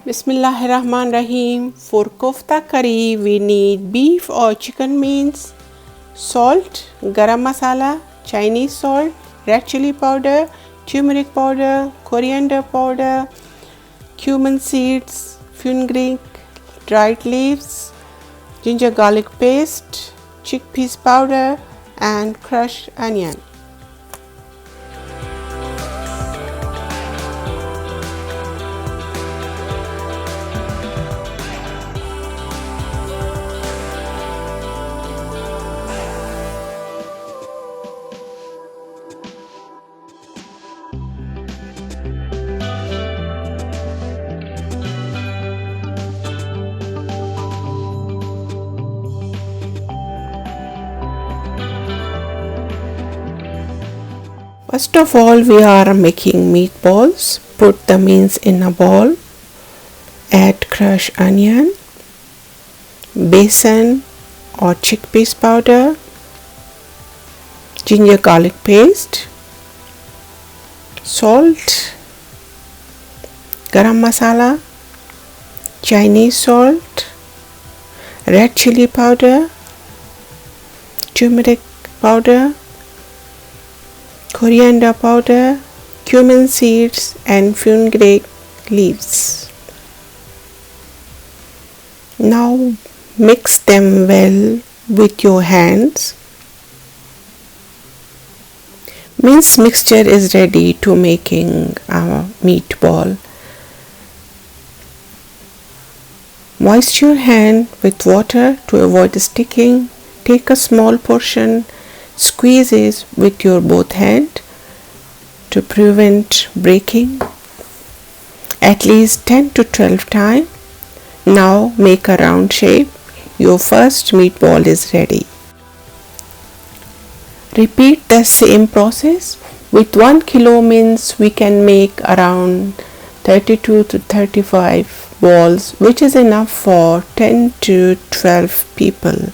Bismillahirrahmanirrahim. For Kofta Curry, we need beef or chicken mince, salt, garam masala, Chinese salt, red chilli powder, turmeric powder, coriander powder, cumin seeds, fenugreek, dried leaves, ginger garlic paste, chickpeas powder, and crushed onion. First of all, we are making meatballs. Put the mince in a bowl. Add crushed onion, besan or chickpeas powder, ginger garlic paste, salt, garam masala, Chinese salt, red chilli powder, turmeric powder, coriander powder, cumin seeds, and fenugreek leaves. Now mix them well with your hands. Mince mixture is ready to making a meatball. Moisten your hand with water to avoid sticking. Take a small portion, squeeze it with your both hands to prevent breaking at least 10 to 12 times. Now make a round shape. Your first meatball is ready. Repeat the same process. With 1 kilo mince we can make around 32 to 35 balls, which is enough for 10 to 12 people.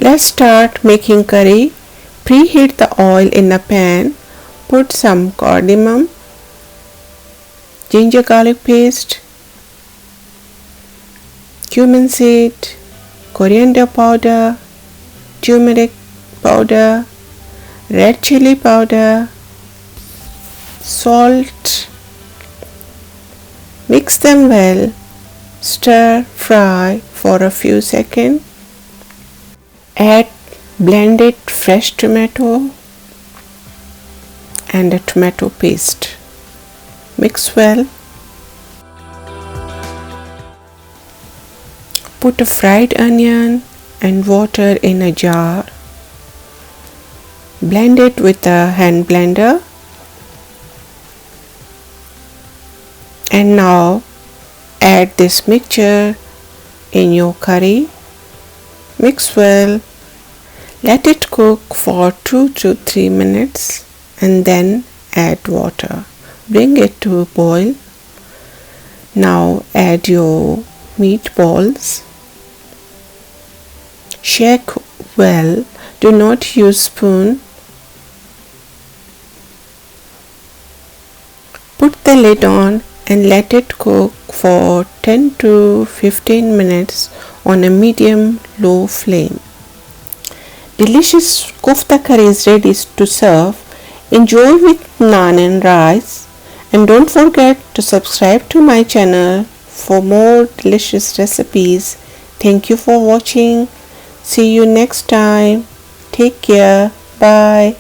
Let's start making curry. Preheat the oil in a pan. Put some cardamom, ginger garlic paste, cumin seed, coriander powder, turmeric powder, red chilli powder, salt. Mix them well. Stir fry for a few seconds. Add blended fresh tomato and a tomato paste. Mix well. Put a fried onion and water in a jar. Blend it with a hand blender. And now add this mixture in your curry. Mix well. Let it cook for 2 to 3 minutes and then add water. Bring it to a boil. Now add your meatballs. Shake well. Do not use spoon. Put the lid on and let it cook for 10 to 15 minutes on a medium-low flame. Delicious kofta curry is ready to serve. Enjoy with naan and rice. And don't forget to subscribe to my channel for more delicious recipes. Thank you for watching. See you next time. Take care. Bye.